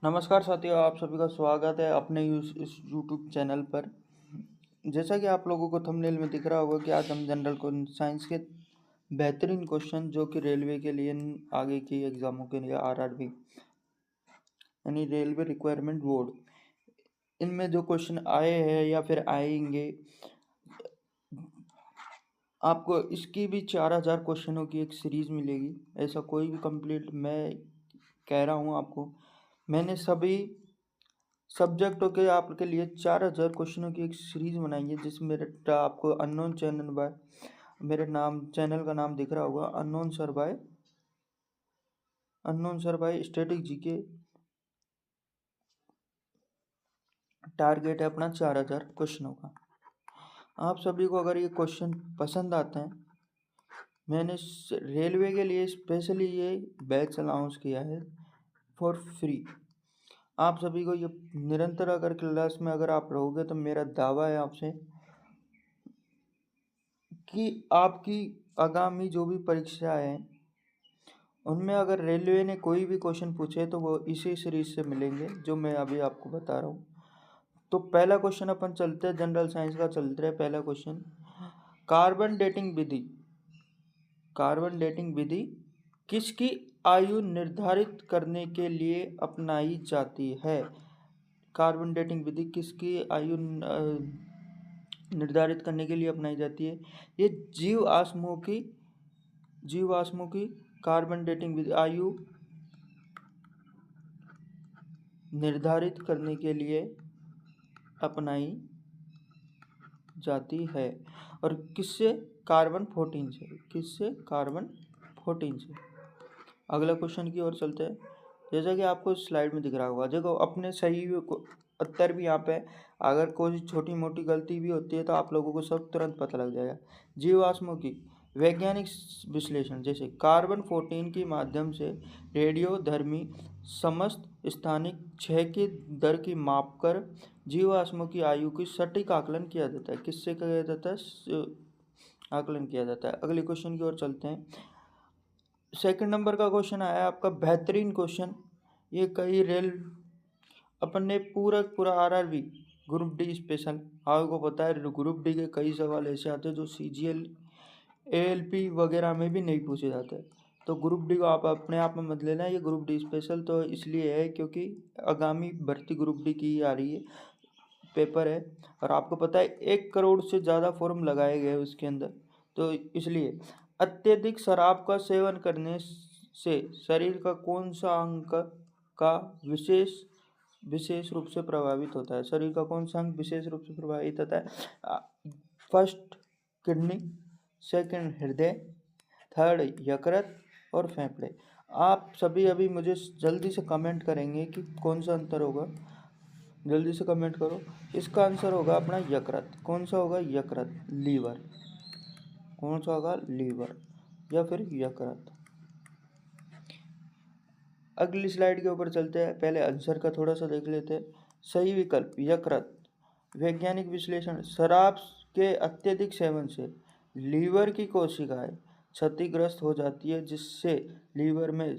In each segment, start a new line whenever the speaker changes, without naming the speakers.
नमस्कार साथियों, आप सभी का स्वागत है अपने इस यूट्यूब चैनल पर। जैसा कि आप लोगों को थंबनेल में दिख रहा होगा कि आज हम जनरल साइंस के बेहतरीन क्वेश्चन जो कि रेलवे के लिए आगे की एग्जामों के लिए आरआरबी यानी रेलवे रिक्वायरमेंट बोर्ड, इनमें जो क्वेश्चन आए हैं या फिर आएंगे, आपको इसकी भी 4000 क्वेश्चनों की एक सीरीज मिलेगी। ऐसा कोई भी कंप्लीट, मैं कह रहा हूँ आपको, मैंने सभी सब्जेक्टों के आपके लिए 4000 क्वेश्चनों की एक सीरीज बनाई है, जिसमें मेरा आपको अननोन चैनल बाय मेरे नाम चैनल का नाम दिख रहा होगा, unknown sir by static GK. Target है अपना 4000 क्वेश्चनों का। आप सभी को अगर ये क्वेश्चन पसंद आते हैं, मैंने रेलवे के लिए स्पेशली ये बैच अनाउंस किया है फॉर फ्री। आप सभी को ये निरंतर अगर क्लास में अगर आप रहोगे तो मेरा दावा है आपसे कि आपकी आगामी जो भी परीक्षाएं हैं उनमें अगर रेलवे ने कोई भी क्वेश्चन पूछे तो वो इसी सीरीज से मिलेंगे जो मैं अभी आपको बता रहा हूँ। तो पहला क्वेश्चन अपन चलते हैं, जनरल साइंस का चलते रहे। पहला क्वेश्चन, कार्बन डेटिंग विधि किसकी आयु निर्धारित करने के लिए अपनाई जाती है? कार्बन डेटिंग विधि किसकी आयु निर्धारित करने के लिए अपनाई जाती है? ये जीवाश्मों की कार्बन डेटिंग विधि आयु निर्धारित करने के लिए अपनाई जाती है। और किससे? कार्बन 14 से। अगला क्वेश्चन की ओर चलते हैं। जैसा कि आपको स्लाइड में दिख रहा होगा, देखो अपने सही उत्तर भी यहाँ पे, अगर कोई छोटी मोटी गलती भी होती है तो आप लोगों को सब तुरंत पता लग जाएगा। जीवाश्मों की वैज्ञानिक विश्लेषण, जैसे कार्बन 14 के माध्यम से रेडियोधर्मी समस्त स्थानिक क्षय की दर की माप कर जीवाश्मों की आयु की सटीक आकलन किया जाता है। किससे किया जाता है? आकलन किया जाता है। अगले क्वेश्चन की ओर चलते हैं। सेकंड नंबर का क्वेश्चन आया आपका बेहतरीन क्वेश्चन। ये कई रेल अपन ने पूरा आरआरबी ग्रुप डी स्पेशल, आपको पता है ग्रुप डी के कई सवाल ऐसे आते हैं जो सीजीएल एएलपी वगैरह में भी नहीं पूछे जाते। तो ग्रुप डी को आप अपने आप में मत लेना। ये ग्रुप डी स्पेशल तो इसलिए है क्योंकि आगामी भर्ती ग्रुप डी की आ रही है, पेपर है, और आपको पता है 1 करोड़ से ज़्यादा फॉर्म लगाए गए उसके अंदर। तो इसलिए अत्यधिक शराब का सेवन करने से शरीर का कौन सा अंग का विशेष रूप से प्रभावित होता है? शरीर का कौन सा अंग विशेष रूप से प्रभावित होता है? फर्स्ट किडनी, सेकंड हृदय, थर्ड यकृत और फेफड़े। आप सभी अभी मुझे जल्दी से कमेंट करेंगे कि कौन सा आंसर होगा। जल्दी से कमेंट करो। इसका आंसर होगा अपना यकृत। कौन सा होगा? यकृत, लीवर। कौन सा होगा? लीवर या फिर यकृत। अगली स्लाइड के ऊपर चलते हैं। पहले आंसर का थोड़ा सा देख लेते हैं। सही विकल्प यकृत। वैज्ञानिक विश्लेषण, शराब के अत्यधिक सेवन से लीवर की कोशिकाएं क्षतिग्रस्त हो जाती है, जिससे लीवर में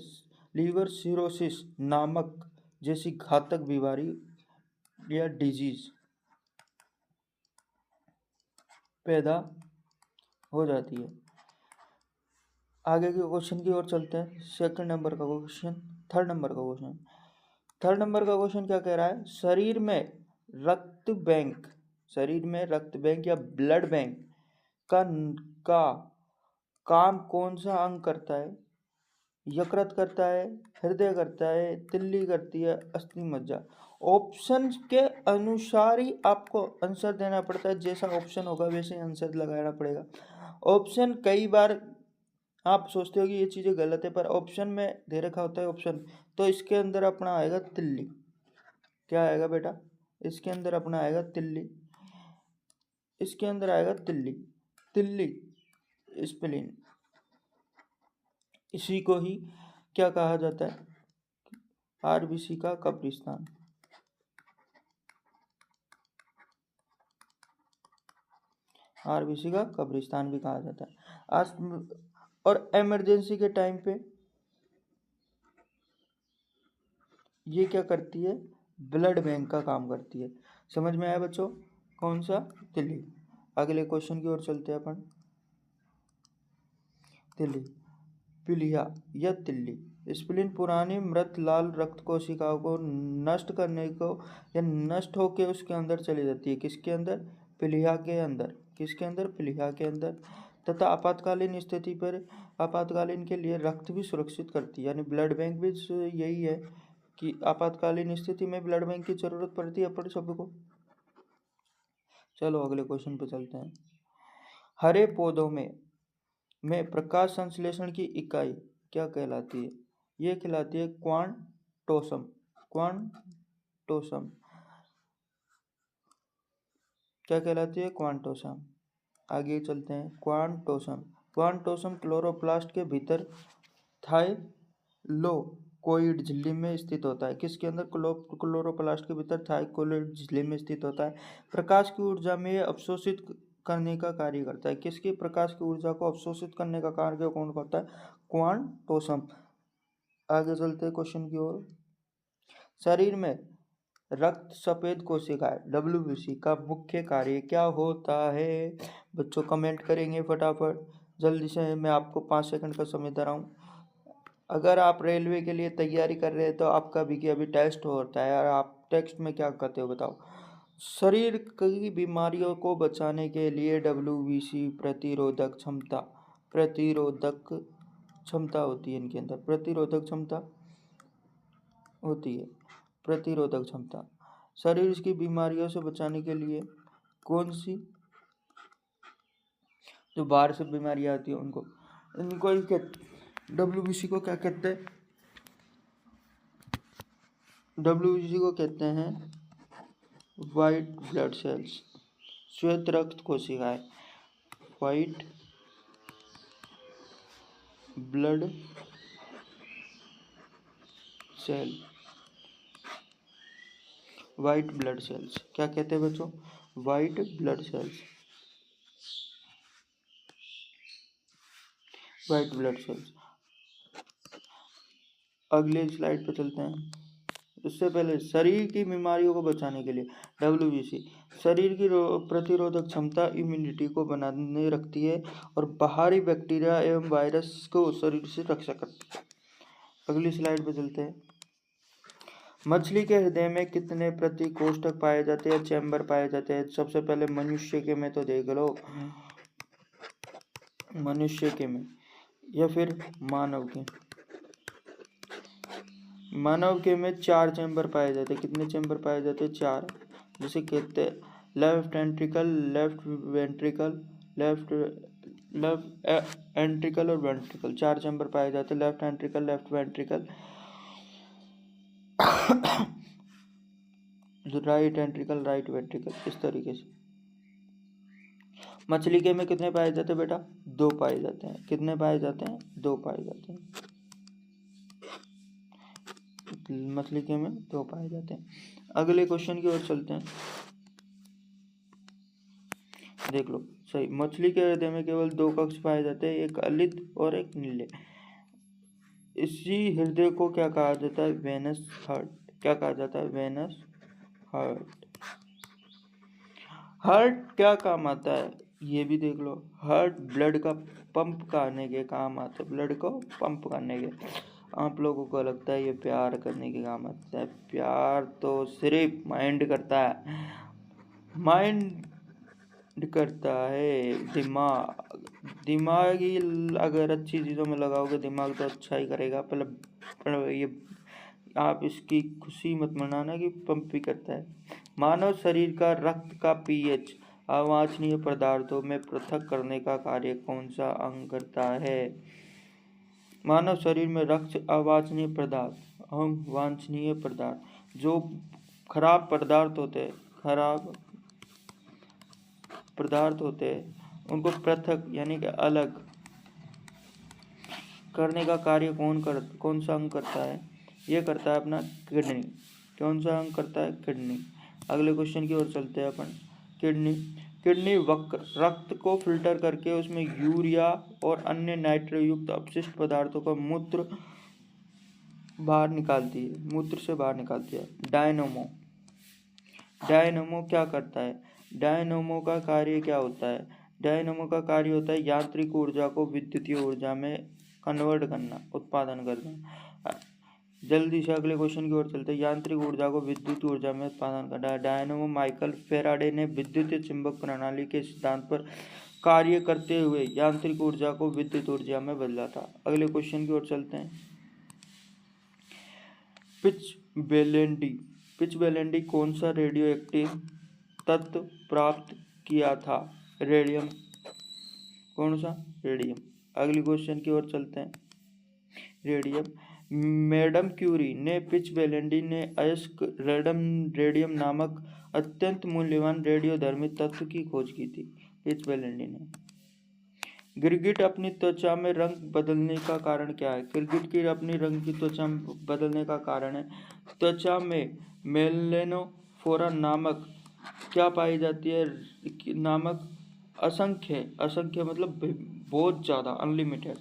लीवर सिरोसिस नामक जैसी घातक बीमारी या डिजीज पैदा हो जाती है। आगे के क्वेश्चन की ओर चलते हैं। थर्ड नंबर का क्वेश्चन क्या कह रहा है? शरीर में रक्त बैंक या ब्लड बैंक का काम कौन सा अंग करता है? यकृत करता है, हृदय करता है, तिल्ली करती है, अस्थि मज्जा। ऑप्शन के अनुसार ही आपको आंसर देना पड़ता है। जैसा ऑप्शन होगा वैसे आंसर लगाना पड़ेगा। ऑप्शन कई बार आप सोचते हो कि ये चीज़ें गलत है, पर ऑप्शन में दे रखा होता है ऑप्शन, तो इसके अंदर अपना आएगा तिल्ली। क्या आएगा बेटा? इसके अंदर अपना आएगा तिल्ली। इसके अंदर आएगा तिल्ली स्प्लीन। इसी को ही क्या कहा जाता है? आरबीसी का कब्रिस्तान। आरबीसी का कब्रिस्तान भी कहा जाता है। आज और इमरजेंसी के टाइम पे ये क्या करती है, ब्लड बैंक का काम करती है। समझ में आया बच्चों, कौन सा, तिल्ली। अगले क्वेश्चन की ओर चलते हैं अपन। तिल्ली, पीलिया या तिल्ली। स्प्लीन पुरानी मृत लाल रक्त कोशिकाओं को नष्ट करने को या नष्ट होकर उसके अंदर चली जाती है। किसके अंदर, पीलिया के अंदर। किसके अंदर, पीलिया के अंदर। तथा आपातकालीन स्थिति पर आपातकालीन के लिए रक्त भी सुरक्षित करती है। यानी ब्लड बैंक भी यही है कि आपातकालीन स्थिति में ब्लड बैंक की जरूरत पड़ती है अपन सबको। चलो अगले क्वेश्चन पे चलते हैं। हरे पौधों में प्रकाश संश्लेषण की इकाई क्या कहलाती है? ये कहलाती है क्वांटोसम। क्वांटोसम क्या कहलाती है? क्वांटोसम। आगे चलते हैं। क्वांटोसम क्लोरोप्लास्ट के भीतर थाइलोकोइड झिल्ली में स्थित होता है। किसके अंदर? क्लोरोप्लास्ट के भीतर थाइलोकोइड झिल्ली में स्थित होता है। प्रकाश की ऊर्जा में अवशोषित करने का कार्य करता है। किसकी? प्रकाश की ऊर्जा को अवशोषित करने का कार्य कौन करता है? क्वांटोसम। आगे चलते हैं क्वेश्चन की ओर। शरीर में रक्त सफेद कोशिकाएं WBC का मुख्य कार्य क्या होता है? बच्चों कमेंट करेंगे फटाफट जल्दी से। मैं आपको 5 सेकंड का समय दे रहा हूँ। अगर आप रेलवे के लिए तैयारी कर रहे हैं तो आपका भी अभी टेस्ट होता है और आप टेस्ट में क्या करते हो बताओ। शरीर की बीमारियों को बचाने के लिए WBC प्रतिरोधक क्षमता होती है। इनके अंदर प्रतिरोधक क्षमता होती है। प्रतिरोधक क्षमता शरीर की बीमारियों से बचाने के लिए कौन सी, जो बाहर से बीमारियां आती है उनको, WBC को क्या कहते हैं? WBC को कहते हैं वाइट ब्लड सेल्स, श्वेत रक्त कोशिकाएं। White blood cell, white blood cells क्या कहते हैं बच्चों? White blood cells, white blood cells. अगले स्लाइड पर चलते हैं। इससे पहले शरीर की बीमारियों को बचाने के लिए WBC शरीर की प्रतिरोधक क्षमता इम्यूनिटी को बनाने रखती है और बाहरी बैक्टीरिया एवं वायरस को शरीर से रक्षा करती है। अगली स्लाइड पर चलते हैं। मछली के हृदय में कितने प्रतिकोष्ठक पाए जाते हैं, चैम्बर पाए जाते हैं? सबसे पहले मनुष्य के में तो देख लो, मनुष्य के में या फिर मानव के। मानव के में 4 चैम्बर पाए जाते हैं। कितने चैम्बर पाए जाते हैं? 4। जैसे कहते हैं left auricle, left ventricle, left auricle और वेंट्रिकल। 4 चैम्बर पाए जाते हैं। Left auricle, left ventricle, right auricle, right ventricle, इस तरीके से। मछली के में कितने पाए जाते हैं बेटा? 2 पाए जाते हैं। कितने पाए जाते हैं? 2 पाए जाते हैं। मछली के में 2 पाए जाते हैं। अगले क्वेश्चन की ओर चलते हैं। देख लो सही। मछली के हृदय में केवल 2 कक्ष पाए जाते हैं, एक अलिंद और एक नीले। इसी हृदय को क्या कहा जाता है? Venous heart. क्या कहा जाता है? Venous heart. हार्ट क्या काम आता है ये भी देख लो। हार्ट ब्लड का पंप करने के काम आता है। ब्लड को पंप करने के। आप लोगों को लगता है ये प्यार करने के काम आता है। प्यार तो सिर्फ माइंड करता है। माइंड करता है दिमाग ही अगर अच्छी चीज़ों में लगाओगे दिमाग तो अच्छा ही करेगा। पहले ये आप इसकी खुशी मत मनाना कि पंप भी करता है। मानव शरीर का रक्त का pH अवांछनीय पदार्थों में पृथक करने का कार्य कौन सा अंग करता है? मानव शरीर में रक्त अवांछनीय पदार्थ जो खराब पदार्थ होते हैं उनको पृथक यानी कि अलग करने का कार्य कौन सा अंग करता है? ये करता है अपना किडनी। कौन सा अंग करता है? किडनी। अगले क्वेश्चन की ओर चलते हैं अपन। किडनी रक्त को फिल्टर करके उसमें यूरिया और अन्य नाइट्रो युक्त अपशिष्ट पदार्थों का मूत्र बाहर निकालती है, मूत्र से बाहर निकालती है। डायनेमो, डायनेमो क्या करता है? डायनेमो का कार्य क्या होता है? डायनेमो का कार्य होता है यांत्रिक ऊर्जा को विद्युतीय ऊर्जा में कन्वर्ट करना, उत्पादन करना। जल्दी से अगले क्वेश्चन की ओर चलते हैं। यांत्रिक ऊर्जा को विद्युत ऊर्जा में उत्पादन करना। डायनेमो माइकल फैराडे ने विद्युत चुंबक प्रणाली के सिद्धांत पर कार्य करते हुए यांत्रिक ऊर्जा को विद्युत ऊर्जा में बदला था। अगले क्वेश्चन की ओर चलते हैं। पिच बेलेंडी कौन सा रेडियो एक्टिव तत्व प्राप्त किया था? रेडियम। कौन सा? रेडियम। अगले क्वेश्चन की ओर चलते हैं। रेडियम। मैडम क्यूरी ने पिच बेलेंडी ने अयस्क रेडियम नामक अत्यंत मूल्यवान रेडियोधर्मी तत्व की खोज की थी। पिच बेलेंडी ने। गिरगिट अपनी त्वचा में रंग बदलने का कारण क्या है? गिरगिट की अपनी रंग की त्वचा बदलने का कारण है त्वचा में मेलेनोफोरा नामक क्या पाई जाती है? नामक असंख्य मतलब बहुत ज़्यादा, अनलिमिटेड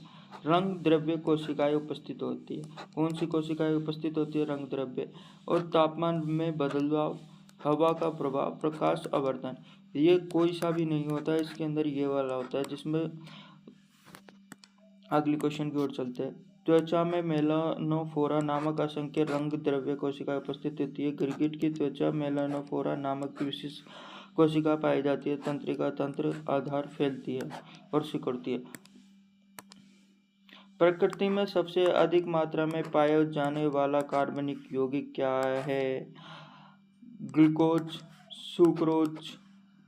रंग द्रव्य कोशिकाएं उपस्थित होती है। कौन सी कोशिकाएं उपस्थित होती है? रंग द्रव्य। और तापमान में बदलाव, हवा का प्रभाव, प्रकाश आवर्धन, ये कोई सा भी नहीं होता है, इसके अंदर ये वाला होता है जिसमें। अगले क्वेश्चन की ओर चलते हैं। त्वचा में मेलानोफोरा नामक असंख्य रंग द्रव्य कोशिकाएं उपस्थित होती है। गिरगिट की त्वचा मेलानोफोरा नामक विशेष कोशिका पाई जाती है। तंत्रिका तंत्र आधार फैलती है और सिकुड़ती है। प्रकृति में सबसे अधिक मात्रा में पाया जाने वाला कार्बनिक यौगिक क्या है? ग्लूकोज, सुक्रोज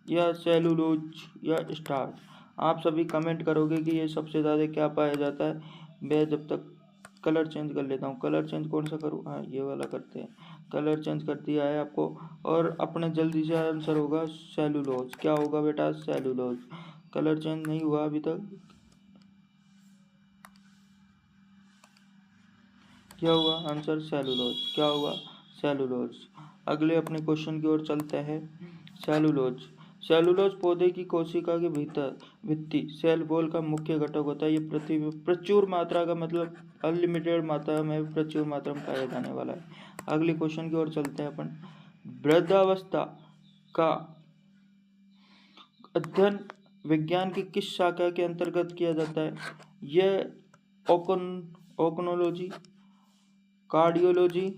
या सेलुलोज या स्टार्च? आप सभी कमेंट करोगे कि ये सबसे ज़्यादा क्या पाया जाता है। मैं जब तक कलर चेंज कर लेता हूँ। कलर चेंज कौन सा करूँ? हाँ, ये वाला करते हैं। कलर चेंज कर दिया है आपको। और अपने जल्दी से आंसर होगा सेलुलोज। क्या होगा बेटा? सेलुलोज। कलर चेंज नहीं हुआ अभी तक। क्या हुआ आंसर? सेलुलोज। क्या हुआ? सेलुलोज। अगले अपने क्वेश्चन की ओर चलते हैं। सेलुलोज पौधे की कोशिका के भीतर भित्ति सेल वॉल का मुख्य घटक होता है। ये पृथ्वी में प्रचुर मात्रा का, मतलब अनलिमिटेड मात्रा में, प्रचुर मात्रा में पाया जाने वाला है। अगले क्वेश्चन की ओर चलते हैं अपन। वृद्धावस्था का अध्ययन विज्ञान की किस शाखा के अंतर्गत किया जाता है? यह ओकोनोलॉजी, कार्डियोलॉजी,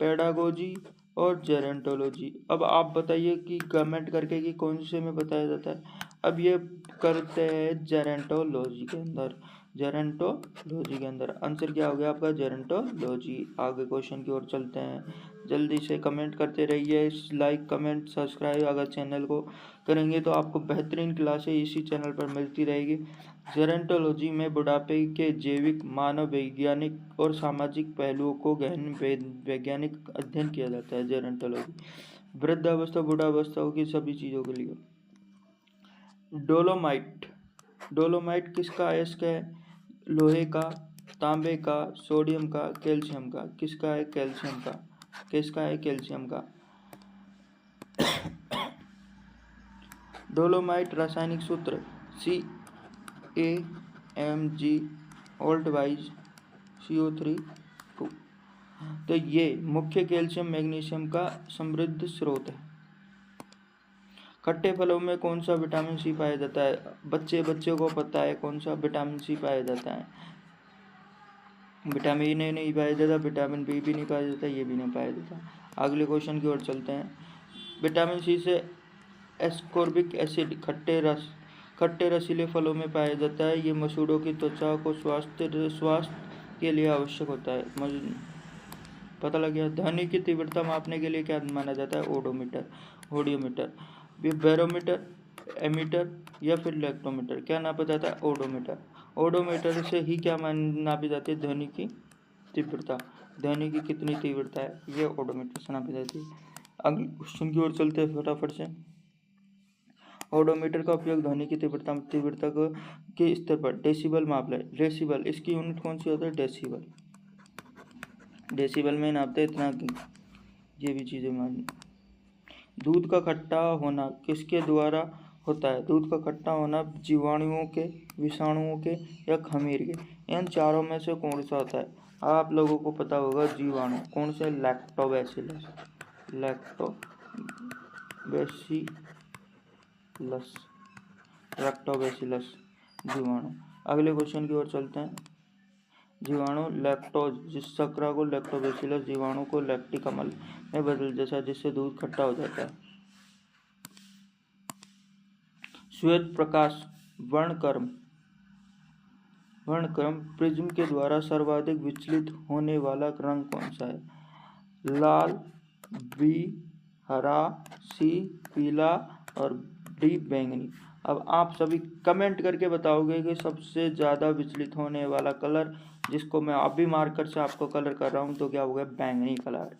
पेडागोजी और जेरेंटोलॉजी। अब आप बताइए कि कमेंट करके कि कौन से में बताया जाता है। अब ये करते हैं जेरेंटोलॉजी के अंदर। जेरेंटोलॉजी के अंदर आंसर क्या हो गया आपका? जेरेंटोलॉजी। आगे क्वेश्चन की ओर चलते हैं। जल्दी से कमेंट करते रहिए, लाइक कमेंट सब्सक्राइब अगर चैनल को करेंगे तो आपको बेहतरीन क्लासें इसी चैनल पर मिलती रहेगी। जेरेंटोलॉजी में बुढ़ापे के जैविक, मानव वैज्ञानिक और सामाजिक पहलुओं को गहन वैज्ञानिक अध्ययन किया जाता है। जेरेंटोलॉजी वृद्धावस्था, बुढ़ावस्था की सभी चीज़ों के लिए। डोलोमाइट किसका अयस्क है? लोहे का, तांबे का, सोडियम का, कैल्शियम का? किसका है? कैल्शियम का। किसका है? कैल्शियम का। डोलोमाइट रासायनिक सूत्र CaMg ओल्ड वाइज CO3 2। तो ये मुख्य कैल्शियम मैग्नीशियम का समृद्ध स्रोत है। खट्टे फलों में कौन सा विटामिन सी पाया जाता है? बच्चे को पता है कौन सा विटामिन सी पाया जाता है। विटामिन ए नहीं पाया जाता, विटामिन बी भी नहीं पाया जाता, ये भी नहीं पाया जाता। अगले क्वेश्चन की ओर चलते हैं। विटामिन सी से एस्कॉर्बिक एसिड खट्टे रसीले फलों में पाया जाता है। ये मसूड़ों की त्वचा को स्वास्थ्य के लिए आवश्यक होता है। पता लग गया। ध्वनि की तीव्रता मापने के लिए क्या माना जाता है? ओडोमीटर, बैरोमीटर, एमीटर या फिर लेक्टोमीटर। क्या नापा जाता है? ओडोमीटर। ओडोमीटर से ही क्या नापी जाती है? ध्वनि की तीव्रता। ध्वनि की कितनी तीव्रता है, ये ओडोमीटर से नापी जाती है। अगले क्वेश्चन की ओर चलते हैं फटाफट से। ओडोमीटर का उपयोग ध्वनि की तीव्रता के स्तर पर डेसिबल माप ले। डेसिबल, इसकी यूनिट कौन सी होता है? डेसिबल। डेसिबल में नापते इतना की, ये भी चीज़ें मान। दूध का खट्टा होना किसके द्वारा होता है? दूध का खट्टा होना जीवाणुओं के, विषाणुओं के या खमीर के? इन चारों में से कौन सा होता है? आप लोगों को पता होगा जीवाणु। कौन से? लैक्टोबैसिलस, लैक्टोबैसिलस, लैक्टोबैसिलस जीवाणु। अगले क्वेश्चन की ओर चलते हैं। जीवाणु लैक्टोज, जिस शर्करा को लैक्टोबैसिलस जीवाणु को लैक्टिक अम्ल में बदल देता है, जिससे दूध खट्टा हो जाता है। श्वेत प्रकाश वर्णक्रम प्रिज्म के द्वारा सर्वाधिक विचलित होने वाला रंग कौन सा है? लाल, बी हरा, सी पीला और डी बैंगनी। अब आप सभी कमेंट करके बताओगे कि सबसे ज़्यादा विचलित होने वाला कलर, जिसको मैं अभी मार्कर से आपको कलर कर रहा हूँ, तो क्या होगा? बैंगनी कलर।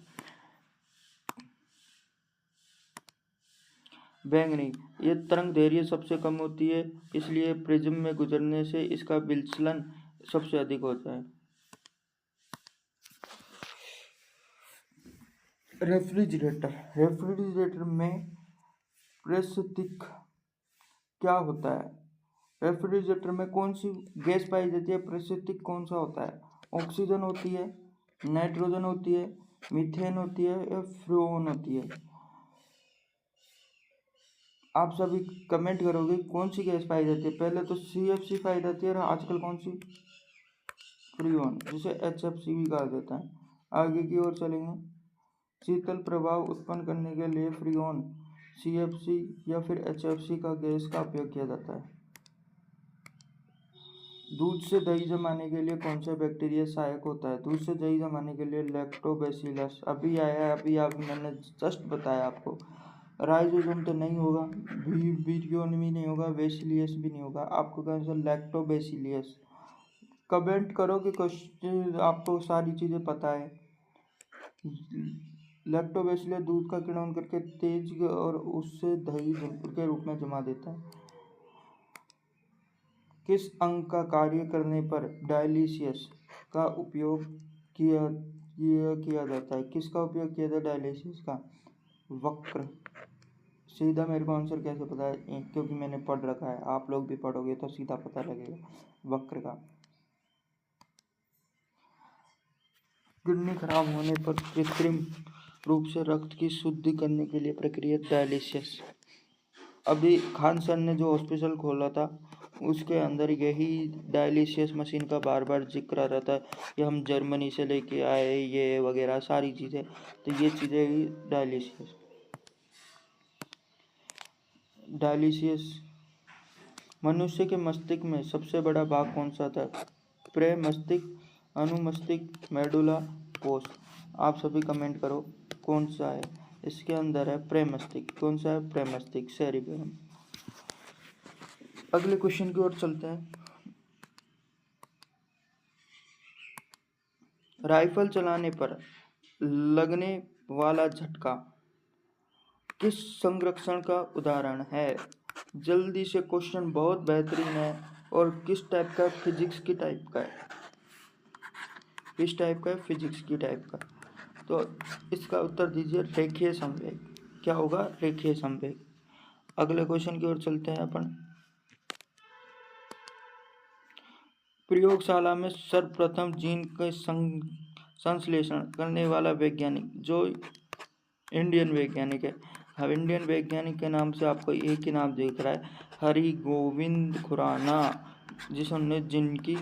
बैंगनी, ये तरंग दैर्घ्य सबसे कम होती है, इसलिए प्रिज्म में गुजरने से इसका विचलन सबसे अधिक होता है। रेफ्रिजरेटर में पारिस्थितिक क्या होता है? रेफ्रिजरेटर में कौन सी गैस पाई जाती है? पारिस्थितिक कौन सा होता है? ऑक्सीजन होती है, नाइट्रोजन होती है, मीथेन होती है या फ्रेन होती है? आप सभी कमेंट करोगे कौन सी गैस पाई जाती है। पहले तो CFC पाई जाती है और आजकल कौन सी? फ्रीऑन, जिसे HFC भी कहा जाता है। आगे की ओर चलेंगे। शीतल प्रभाव उत्पन्न करने के लिए फ्रीऑन, CFC या फिर HFC का गैस का उपयोग किया जाता है। दूध से दही जमाने के लिए कौन सा बैक्टीरिया सहायक होता है? दूध से दही जमाने के लिए लैक्टोबैसिलस। अभी आया है, अभी आप मैंने जस्ट बताया आपको। राइजोसोम तो नहीं होगा, विरियन भी नहीं होगा, बेसिलियस भी नहीं होगा। आपको कौन सा? लैक्टोबैसिलियस। कमेंट करो कि क्वेश्चन आपको सारी चीज़ें पता है। लैक्टोबैसिलस दूध का किण्वन करके तेज और उससे दही के रूप में जमा देता है। किस अंग का कार्य करने पर डायलिसिस का उपयोग किया जाता है? किसका उपयोग किया जाता है डायलिसिस का? वक्र। सीधा मेरे को आंसर कैसे पता है? क्योंकि मैंने पढ़ रखा है, आप लोग भी पढ़ोगे तो सीधा पता लगेगा वक्र का। किडनी खराब होने पर कृत्रिम रूप से रक्त की शुद्धि करने के लिए प्रक्रिया डायलिसिस। अभी खान सर ने जो हॉस्पिटल खोला था, उसके अंदर यही डायलिसिस मशीन का बार बार जिक्र आ रहा था कि हम जर्मनी से लेके आए, ये वगैरह सारी चीज़ें। तो ये चीज़ें ही डायलिसिस। मनुष्य के मस्तिष्क में सबसे बड़ा भाग कौन सा था? प्रेमस्तिष्क, अनुमस्तिष्क, मेडुला, पोस्ट। आप सभी कमेंट करो कौन सा है। इसके अंदर है प्रेमस्तिष्क। कौन सा है? प्रेमस्तिष्क, सेरिबेलम। अगले क्वेश्चन की ओर चलते हैं। राइफल चलाने पर लगने वाला झटका किस संरक्षण का उदाहरण है? जल्दी से, क्वेश्चन बहुत बेहतरीन है। और किस टाइप का? फिजिक्स की टाइप का है। किस टाइप का है? फिजिक्स की टाइप का। तो इसका उत्तर दीजिए रेखीय संवेग। क्या होगा? रेखीय संवेग। अगले क्वेश्चन की ओर चलते हैं अपन। प्रयोगशाला में सर्वप्रथम जीन के संश्लेषण करने वाला वैज्ञानिक, जो इंडियन वैज्ञानिक है। अब इंडियन वैज्ञानिक के नाम से आपको एक ही नाम दिख रहा है, हरिगोविंद खुराना, जिसने जिनकी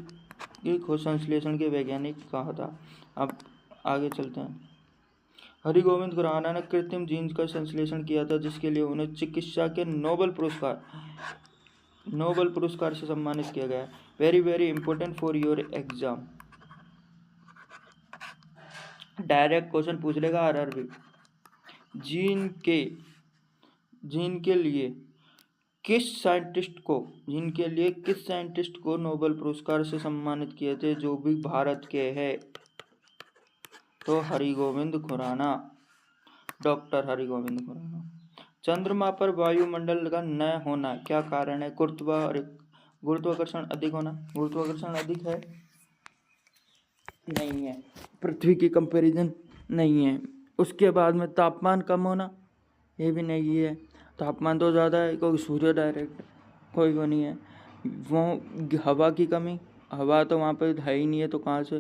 खोज संश्लेषण के वैज्ञानिक कहा था। अब आगे चलते हैं। हरिगोविंद खुराना ने कृत्रिम जीन का संश्लेषण किया था, जिसके लिए उन्हें चिकित्सा के नोबेल पुरस्कार से सम्मानित किया गया। Very very important for your exam. Direct question पूछ लेगा RRB। जीन के लिए किस साइंटिस्ट को नोबेल पुरस्कार से सम्मानित किए थे, जो भी भारत के हैं? तो हरिगोविंद खुराना, डॉक्टर हरिगोविंद खुराना। चंद्रमा पर वायुमंडल का न होना क्या कारण है? गुरुत्वाकर्षण अधिक होना। गुरुत्वाकर्षण अधिक है? नहीं है। पृथ्वी की कंपैरिजन? नहीं है। उसके बाद में तापमान कम होना? ये भी नहीं है। तापमान तो ज़्यादा है क्योंकि सूर्य डायरेक्ट, कोई वो नहीं है। वो हवा की कमी? हवा तो वहाँ पे है ही नहीं है, तो कहाँ से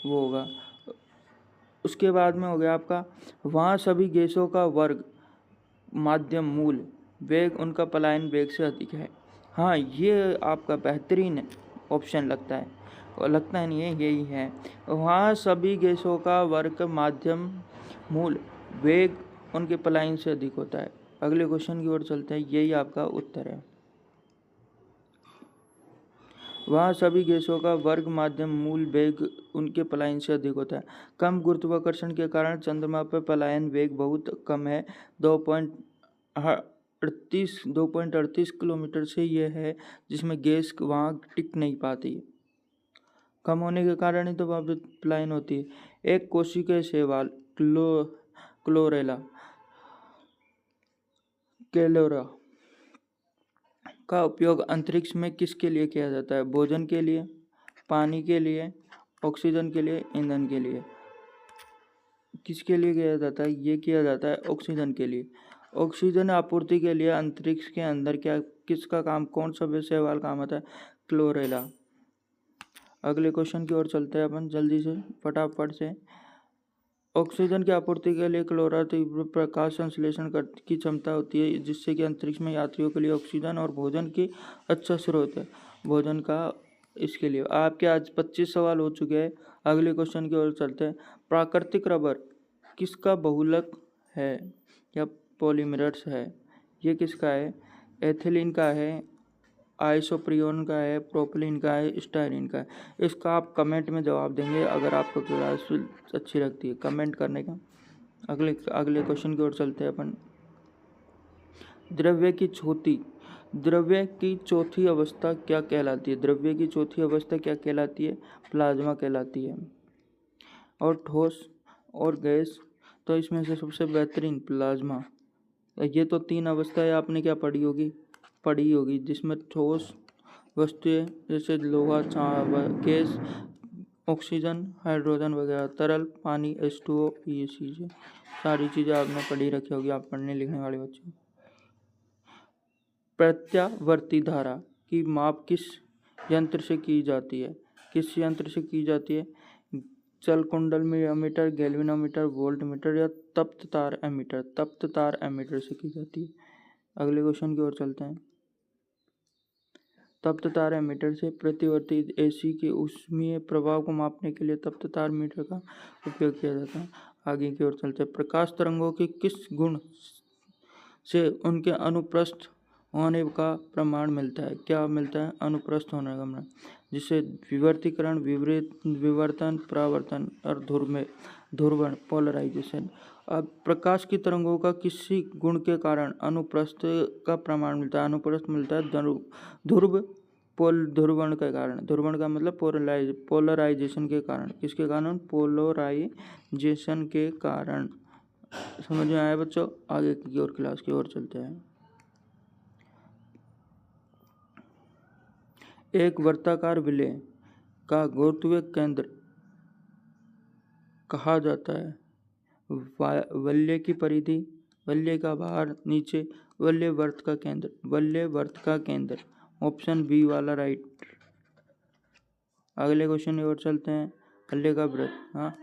वो होगा। उसके बाद में हो गया आपका, वहाँ सभी गैसों का वर्ग माध्यम मूल वेग उनका पलायन वेग से अधिक है। हाँ, ये आपका बेहतरीन ऑप्शन लगता है, और लगता नहीं है, यही है। वहाँ सभी गैसों का वर्ग माध्यम मूल वेग उनके पलायन से अधिक होता है। अगले क्वेश्चन की ओर चलते हैं, यही आपका उत्तर है। वहाँ सभी गैसों का वर्ग माध्यम मूल वेग उनके पलायन से अधिक होता है। कम गुरुत्वाकर्षण के कारण चंद्रमा पर पलायन वेग बहुत कम है, 2.38 किलोमीटर से यह है, जिसमें गैस वहाँ टिक नहीं पाती। कम होने के कारण ही तो वहाँ पे पलायन होती है। एक कोशिकीय शैवाल कैलोरा का उपयोग अंतरिक्ष में किसके लिए किया जाता है? भोजन के लिए, पानी के लिए, ऑक्सीजन के लिए, ईंधन के लिए। किसके लिए किया जाता है? ये किया जाता है ऑक्सीजन के लिए। ऑक्सीजन आपूर्ति के लिए अंतरिक्ष के अंदर किसका काम, कौन सा शैवाल काम आता है? क्लोरेला। अगले क्वेश्चन की ओर चलते हैं अपन जल्दी से, फटाफट से। ऑक्सीजन की आपूर्ति के लिए क्लोरा तीव्र प्रकाश संश्लेषण की क्षमता होती है, जिससे कि अंतरिक्ष में यात्रियों के लिए ऑक्सीजन और भोजन की अच्छा स्रोत है। भोजन का इसके लिए आपके आज 25 सवाल हो चुके हैं। अगले क्वेश्चन की ओर चलते हैं। प्राकृतिक रबर किसका बहुलक है या पॉलीमर्स है? ये किसका है? एथिलीन का है, आइसोप्रियोन का है, प्रोपिलीन का है, स्टाइरिन का है। इसका आप कमेंट में जवाब देंगे अगर आपको क्लास अच्छी लगती है कमेंट करने का। अगले क्वेश्चन की ओर चलते हैं अपन। द्रव्य की चौथी अवस्था क्या कहलाती है? द्रव्य की चौथी अवस्था क्या कहलाती है? प्लाज्मा कहलाती है। और ठोस और गैस, तो इसमें से सबसे बेहतरीन प्लाज्मा। ये तो 3 अवस्थाएं आपने क्या पढ़ी होगी, जिसमें ठोस वस्तुएं जैसे लोहा, गैस, ऑक्सीजन, हाइड्रोजन वगैरह, तरल पानी H2O, ये चीज़ें सारी चीज़ें आपने पढ़ी रखी होगी, आप पढ़ने लिखने वाले बच्चे। प्रत्यावर्ती धारा की माप किस यंत्र से की जाती है? किस यंत्र से की जाती है? चल कुंडल मीटर, गैल्वेनोमीटर, वोल्टमीटर या तप्त तार एमीटर? तप्त तार एमीटर से की जाती है। अगले क्वेश्चन की ओर चलते हैं। तप्त तार एमीटर से प्रतिवर्ती एसी के ऊष्मीय प्रभाव को मापने के लिए तप्त तार मीटर का उपयोग किया जाता है। आगे की ओर चलते हैं। प्रकाश तरंगों के किस गुण से उनके अनुप्रस्थ होने का प्रमाण मिलता है? क्या मिलता है? अनुप्रस्थ होने का प्रमाण, जिसे विवर्तीकरण, विवर्तन, परावर्तन और ध्रुवण पोलराइजेशन। अब प्रकाश की तरंगों का किसी गुण के कारण अनुप्रस्थ का प्रमाण मिलता है? अनुप्रस्थ मिलता है ध्रुवण के कारण। ध्रुवण का मतलब पोलराइजेशन के कारण। किसके कारण? पोलराइजेशन के कारण। समझ में आया बच्चों? आगे की ओर क्लास की ओर चलते हैं। एक वर्ताकार विलय का गुरुत्वीय केंद्र कहा जाता है? वलय की परिधि, वलय का बाहर नीचे, वलय वर्त का केंद्र। ऑप्शन बी वाला राइट। अगले क्वेश्चन की ओर चलते हैं। वलय का वृत्त, हाँ